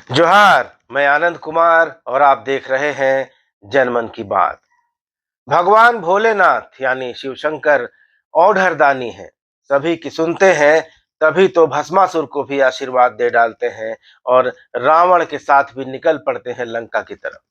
जोहार, मैं आनंद कुमार और आप देख रहे हैं जनमन की बात। भगवान भोलेनाथ यानी शिव शंकर औढ़रदानी हैं। सभी की सुनते हैं, तभी तो भस्मासुर को भी आशीर्वाद दे डालते हैं और रावण के साथ भी निकल पड़ते हैं लंका की तरफ।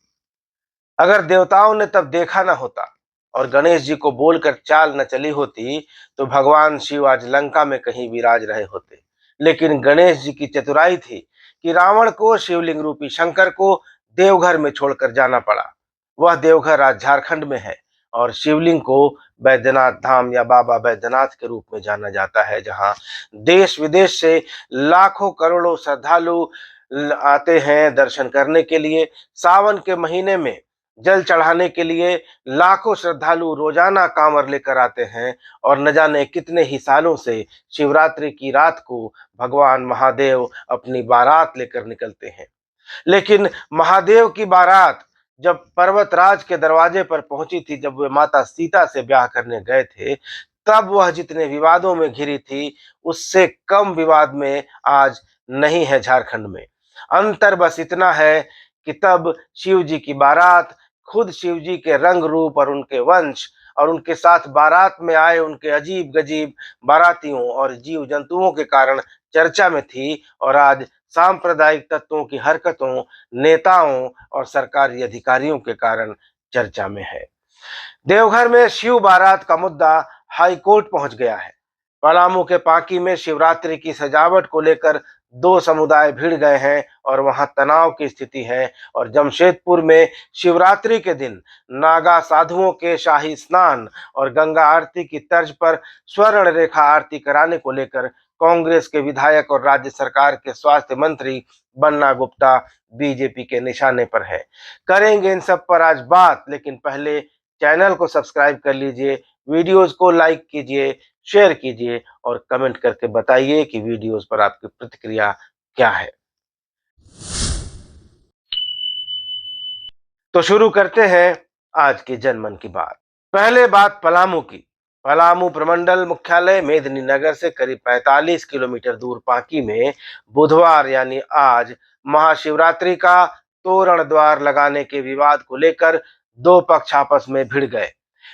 अगर देवताओं ने तब देखा न होता और गणेश जी को बोलकर चाल न चली होती, तो भगवान शिव आज लंका में कहीं विराज रहे होते। लेकिन गणेश जी की चतुराई थी कि रावण को शिवलिंग रूपी शंकर को देवघर में छोड़कर जाना पड़ा। वह देवघर आज झारखंड में है और शिवलिंग को बैद्यनाथ धाम या बाबा बैद्यनाथ के रूप में जाना जाता है, जहां देश विदेश से लाखों करोड़ों श्रद्धालु आते हैं दर्शन करने के लिए। सावन के महीने में जल चढ़ाने के लिए लाखों श्रद्धालु रोजाना कांवर लेकर आते हैं और न जाने कितने ही सालों से शिवरात्रि की रात को भगवान महादेव अपनी बारात लेकर निकलते हैं। लेकिन महादेव की बारात जब पर्वतराज के दरवाजे पर पहुंची थी, जब वे माता सीता से ब्याह करने गए थे, तब वह जितने विवादों में घिरी थी, उससे कम विवाद में आज नहीं है झारखंड में। अंतर बस इतना है कि तब शिव जी की बारात खुद शिव जी के रंग रूप और उनके वंश और उनके साथ बारात में आए उनके अजीब गजीब बारातियों और जीव जंतुओं के कारण चर्चा में थी, और आज सांप्रदायिक तत्वों की हरकतों, नेताओं और सरकारी अधिकारियों के कारण चर्चा में है। देवघर में शिव बारात का मुद्दा हाई कोर्ट पहुंच गया है। पलामू के पांकी में शिवरात्रि की सजावट को लेकर दो समुदाय भिड़ गए हैं और वहां तनाव की स्थिति है। और जमशेदपुर में शिवरात्रि के दिन नागा साधुओं के शाही स्नान और गंगा आरती की तर्ज पर स्वर्ण रेखा आरती कराने को लेकर कांग्रेस के विधायक और राज्य सरकार के स्वास्थ्य मंत्री बन्ना गुप्ता बीजेपी के निशाने पर है। करेंगे इन सब पर आज बात, लेकिन पहले चैनल को सब्सक्राइब कर लीजिए, वीडियोस को लाइक कीजिए, शेयर कीजिए और कमेंट करके बताइए कि वीडियोस पर आपकी प्रतिक्रिया क्या है। तो शुरू करते हैं आज के जनमन की बात। पहले बात पलामू की। पलामू प्रमंडल मुख्यालय मेदिनी नगर से करीब 45 किलोमीटर दूर पांकी में बुधवार यानी आज महाशिवरात्रि का तोरण द्वार लगाने के विवाद को लेकर दो पक्ष आपस में भिड़ गए।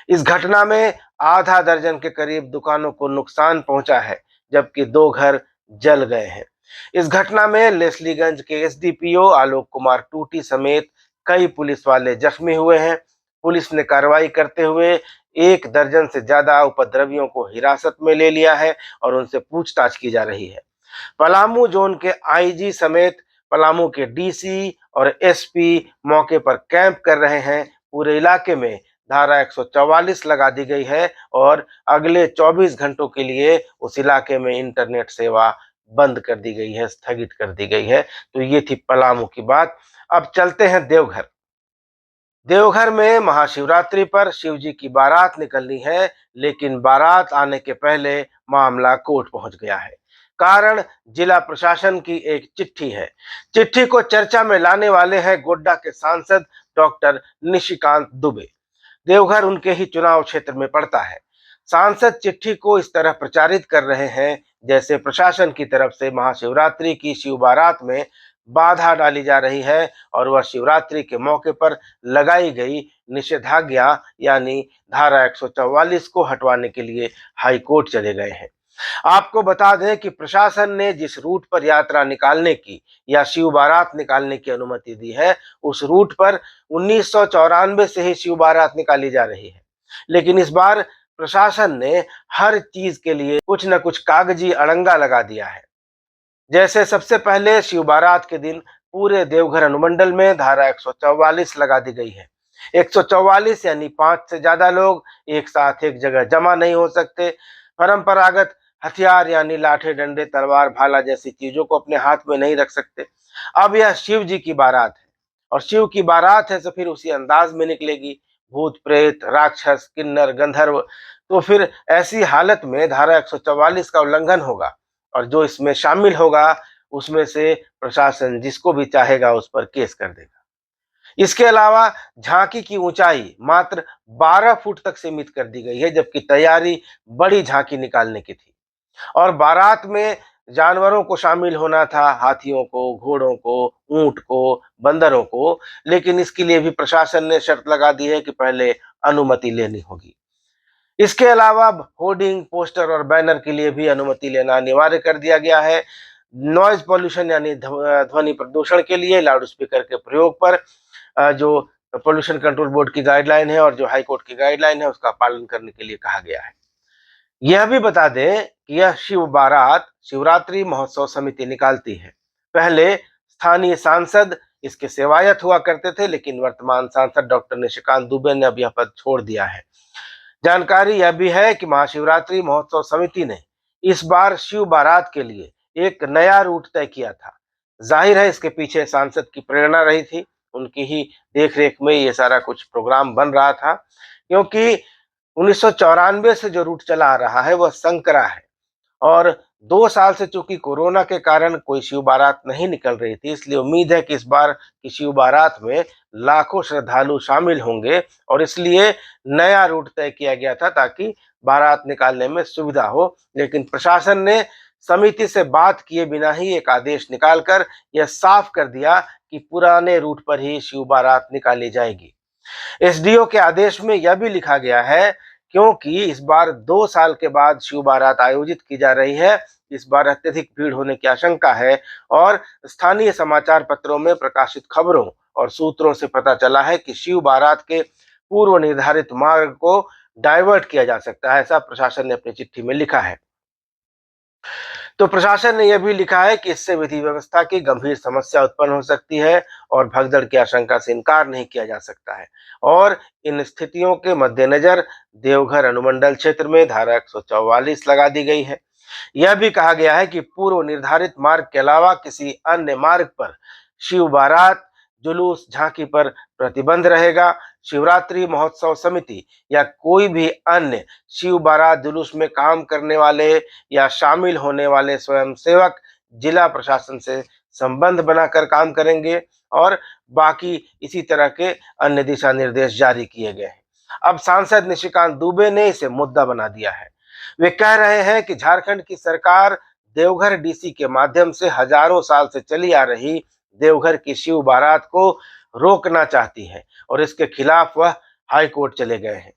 इस घटना में आधा दर्जन के करीब दुकानों को नुकसान पहुंचा है, जबकि दो घर जल गए हैं। इस घटना में लेस्लीगंज के एसडीपीओ आलोक कुमार टूटी समेत कई पुलिस वाले जख्मी हुए हैं। पुलिस ने कार्रवाई करते हुए एक दर्जन से ज्यादा उपद्रवियों को हिरासत में ले लिया है और उनसे पूछताछ की जा रही है। पलामू जोन के आईजी समेत पलामू के डीसी और एसपी मौके पर कैंप कर रहे हैं। पूरे इलाके में धारा 144 लगा दी गई है और अगले 24 घंटों के लिए उस इलाके में इंटरनेट सेवा बंद कर दी गई है, स्थगित कर दी गई है। तो ये थी पलामू की बात। अब चलते हैं देवघर। देवघर में महाशिवरात्रि पर शिव जी की बारात निकलनी है, लेकिन बारात आने के पहले मामला कोर्ट पहुंच गया है। कारण जिला प्रशासन की एक चिट्ठी है। चिट्ठी को चर्चा में लाने वाले हैं गोड्डा के सांसद डॉक्टर निशिकांत दुबे। देवघर उनके ही चुनाव क्षेत्र में पड़ता है। सांसद चिट्ठी को इस तरह प्रचारित कर रहे हैं जैसे प्रशासन की तरफ से महाशिवरात्रि की शिव बारात में बाधा डाली जा रही है और वह शिवरात्रि के मौके पर लगाई गई निषेधाज्ञा यानी धारा 144 को हटवाने के लिए हाई कोर्ट चले गए हैं। आपको बता दें कि प्रशासन ने जिस रूट पर यात्रा निकालने की या शिव बारात निकालने की अनुमति दी है, उस रूट पर 1994 से ही शिव बारात निकाली जा रही है। लेकिन इस बार प्रशासन ने हर चीज के लिए कुछ न कुछ कागजी अड़ंगा लगा दिया है। जैसे सबसे पहले शिव बारात के दिन पूरे देवघर अनुमंडल में धारा 144 लगा दी गई है। 144 यानी 5 से ज्यादा लोग एक साथ एक जगह जमा नहीं हो सकते। परंपरागत हथियार यानी लाठी डंडे तलवार भाला जैसी चीजों को अपने हाथ में नहीं रख सकते। अब यह शिव जी की बारात है और शिव की बारात है तो फिर उसी अंदाज में निकलेगी। भूत प्रेत राक्षस किन्नर गंधर्व, तो फिर ऐसी हालत में धारा 144 का उल्लंघन होगा और जो इसमें शामिल होगा उसमें से प्रशासन जिसको भी चाहेगा उस पर केस कर देगा। इसके अलावा झांकी की ऊंचाई मात्र 12 फुट तक सीमित कर दी गई है, जबकि तैयारी बड़ी झांकी निकालने की थी। और बारात में जानवरों को शामिल होना था, हाथियों को, घोड़ों को, ऊंट बंदरों को, लेकिन इसके लिए भी प्रशासन ने शर्त लगा दी है कि पहले अनुमति लेनी होगी। इसके अलावा होर्डिंग, पोस्टर और बैनर के लिए भी अनुमति लेना अनिवार्य कर दिया गया है। नॉइज पॉल्यूशन यानी ध्वनि प्रदूषण के लिए लाउड स्पीकर के प्रयोग पर जो पोल्यूशन कंट्रोल बोर्ड की गाइडलाइन है और जो हाई कोर्ट की गाइडलाइन है उसका पालन करने के लिए कहा गया है। यह भी बता दें कि यह शिव बारात शिवरात्रि महोत्सव समिति निकालती है। पहले स्थानीय सांसद इसके सेवायत हुआ करते थे, लेकिन वर्तमान सांसद डॉक्टर निशिकांत दुबे ने अब यह पद छोड़ दिया है। जानकारी यह भी है कि महाशिवरात्रि महोत्सव समिति ने इस बार शिव बारात के लिए एक नया रूट तय किया था। जाहिर है इसके पीछे सांसद की प्रेरणा रही थी, उनकी ही देखरेख में ये सारा कुछ प्रोग्राम बन रहा था, क्योंकि 1994 से जो रूट चला आ रहा है वह संकरा है और 2 साल से चूंकि कोरोना के कारण कोई शिव बारात नहीं निकल रही थी, इसलिए उम्मीद है कि इस बार की शिव बारात में लाखों श्रद्धालु शामिल होंगे और इसलिए नया रूट तय किया गया था ताकि बारात निकालने में सुविधा हो। लेकिन प्रशासन ने समिति से बात किए बिना ही एक आदेश निकालकर यह साफ कर दिया कि पुराने रूट पर ही शिव बारात निकाली जाएगी। एसडीओ के आदेश में यह भी लिखा गया है, क्योंकि इस बार 2 साल के बाद शिव बारात आयोजित की जा रही है, इस बार अत्यधिक भीड़ होने की आशंका है और स्थानीय समाचार पत्रों में प्रकाशित खबरों और सूत्रों से पता चला है कि शिव बारात के पूर्व निर्धारित मार्ग को डाइवर्ट किया जा सकता है, ऐसा प्रशासन ने अपनी चिट्ठी में लिखा है। तो प्रशासन ने यह भी लिखा है कि इससे विधि व्यवस्था की गंभीर समस्या उत्पन्न हो सकती है और भगदड़ की आशंका से इनकार नहीं किया जा सकता है और इन स्थितियों के मद्देनजर देवघर अनुमंडल क्षेत्र में धारा 144 लगा दी गई है। यह भी कहा गया है कि पूर्व निर्धारित मार्ग के अलावा किसी अन्य मार्ग पर शिव बारात, जुलूस, झांकी पर प्रतिबंध रहेगा। शिवरात्रि महोत्सव समिति या कोई भी अन्य शिव बारात जुलूस में काम करने वाले या शामिल होने वाले स्वयंसेवक जिला प्रशासन से संबंध बनाकर काम करेंगे और बाकी इसी तरह के अन्य दिशा निर्देश जारी किए गए हैं। अब सांसद निशिकांत दुबे ने इसे मुद्दा बना दिया है। वे कह रहे हैं कि झारखंड की सरकार देवघर डीसी के माध्यम से हजारों साल से चली आ रही देवघर की शिव बारात को रोकना चाहती है और इसके खिलाफ वह हाई कोर्ट चले गए हैं।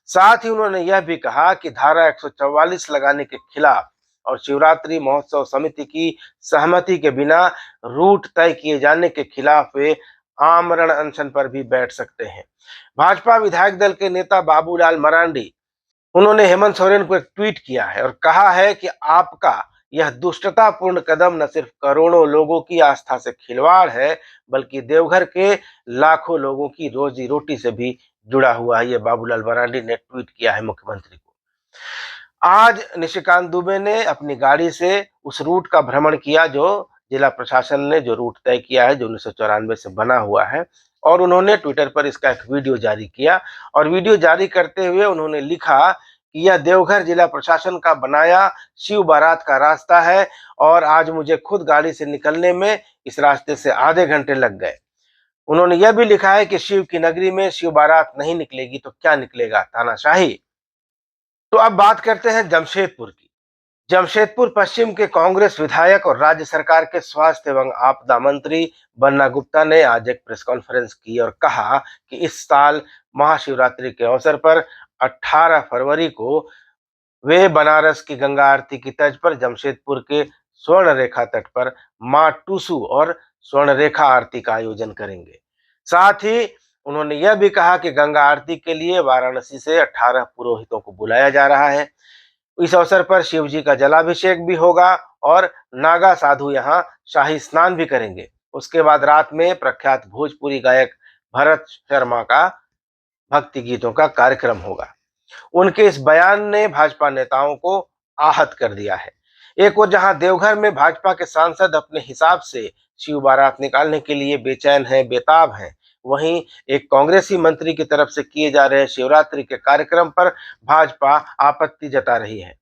साथ ही उन्होंने यह भी कहा कि धारा 144 लगाने के खिलाफ और शिवरात्रि महोत्सव समिति की सहमति के बिना रूट तय किए जाने के खिलाफ वे आमरण अनशन पर भी बैठ सकते हैं। भाजपा विधायक दल के नेता बाबूलाल मरांडी, उन्होंने हेमंत सोरेन को एक ट्वीट किया है और कहा है कि आपका यह दुष्टतापूर्ण कदम न सिर्फ करोड़ों लोगों की आस्था से खिलवाड़ है, बल्कि देवघर के लाखों लोगों की रोजी रोटी से भी जुड़ा हुआ है। ये बाबूलाल मरांडी ने ट्वीट किया है मुख्यमंत्री को। आज निशिकांत दुबे ने अपनी गाड़ी से उस रूट का भ्रमण किया जो जिला प्रशासन ने जो रूट तय किया है, जो 1994 से बना हुआ है, और उन्होंने ट्विटर पर इसका एक वीडियो जारी किया और वीडियो जारी करते हुए उन्होंने लिखा कि यह देवघर जिला प्रशासन का बनाया शिव बारात का रास्ता है और आज मुझे खुद गाड़ी से निकलने में इस रास्ते से आधे घंटे लग गए। उन्होंने यह भी लिखा है कि शिव की नगरी में शिव बारात नहीं निकलेगी तो क्या निकलेगा, तानाशाही। तो अब बात करते हैं जमशेदपुर की। जमशेदपुर पश्चिम के कांग्रेस विधायक और राज्य सरकार के स्वास्थ्य एवं आपदा मंत्री बन्ना गुप्ता ने आज एक प्रेस कॉन्फ्रेंस की और कहा कि इस साल महाशिवरात्रि के अवसर पर 18 फरवरी को वे बनारस की गंगा आरती की तर्ज पर जमशेदपुर के स्वर्ण रेखा तट पर मां टूसू और स्वर्ण रेखा आरती का आयोजन करेंगे। साथ ही उन्होंने यह भी कहा कि गंगा आरती के लिए वाराणसी से 18 पुरोहितों को बुलाया जा रहा है। इस अवसर पर शिव जी का जलाभिषेक भी होगा और नागा साधु यहाँ शाही स्नान भी करेंगे। उसके बाद रात में प्रख्यात भोजपुरी गायक भरत शर्मा का भक्ति गीतों का कार्यक्रम होगा। उनके इस बयान ने भाजपा नेताओं को आहत कर दिया है। एक ओर जहां देवघर में भाजपा के सांसद अपने हिसाब से शिव बारात निकालने के लिए बेचैन हैं, बेताब हैं, वहीं एक कांग्रेसी मंत्री की तरफ से किए जा रहे शिवरात्रि के कार्यक्रम पर भाजपा आपत्ति जता रही है।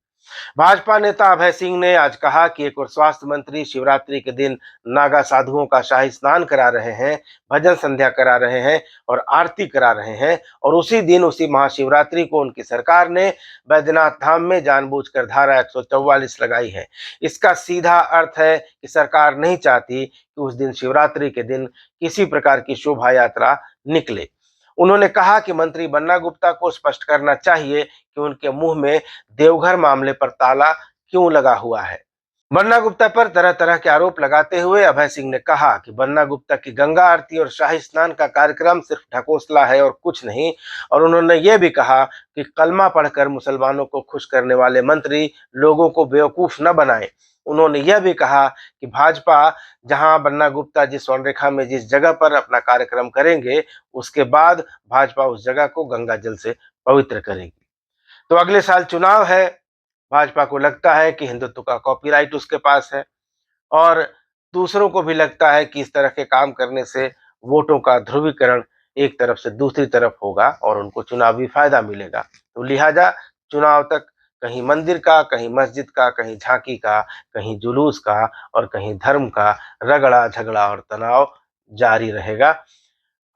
भाजपा नेता अभय सिंह ने आज कहा कि एक और स्वास्थ्य मंत्री शिवरात्रि के दिन नागा साधुओं का शाही स्नान करा रहे हैं, भजन संध्या करा रहे हैं और आरती करा रहे हैं, और उसी दिन उसी महाशिवरात्रि को उनकी सरकार ने बैद्यनाथ धाम में जानबूझकर धारा 144 लगाई है। इसका सीधा अर्थ है कि सरकार नहीं चाहती कि उस दिन शिवरात्रि के दिन किसी प्रकार की शोभा यात्रा निकले। उन्होंने कहा कि मंत्री बन्ना गुप्ता को स्पष्ट करना चाहिए कि उनके मुंह में देवघर मामले पर ताला क्यों लगा हुआ है। बन्ना गुप्ता पर तरह तरह के आरोप लगाते हुए अभय सिंह ने कहा कि बन्ना गुप्ता की गंगा आरती और शाही स्नान का कार्यक्रम सिर्फ ढकोसला है और कुछ नहीं। और उन्होंने यह भी कहा कि कलमा पढ़कर मुसलमानों को खुश करने वाले मंत्री लोगों को बेवकूफ न बनाएं। उन्होंने यह भी कहा कि भाजपा जहां बन्ना गुप्ता जिस स्वर्णरेखा में जिस जगह पर अपना कार्यक्रम करेंगे, उसके बाद भाजपा उस जगह को गंगा जल से पवित्र करेगी। तो अगले साल चुनाव है। भाजपा को लगता है कि हिंदुत्व का कॉपीराइट उसके पास है, और दूसरों को भी लगता है कि इस तरह के काम करने से वोटों का ध्रुवीकरण एक तरफ से दूसरी तरफ होगा और उनको चुनावी फायदा मिलेगा। तो लिहाजा चुनाव तक कहीं मंदिर का, कहीं मस्जिद का, कहीं झांकी का, कहीं जुलूस का और कहीं धर्म का रगड़ा झगड़ा और तनाव जारी रहेगा।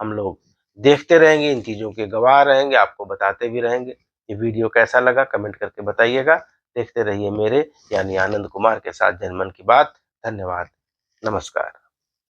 हम लोग देखते रहेंगे, इन चीजों के गवाह रहेंगे, आपको बताते भी रहेंगे। ये वीडियो कैसा लगा कमेंट करके बताइएगा। देखते रहिए मेरे यानी आनंद कुमार के साथ जनमन की बात। धन्यवाद। नमस्कार।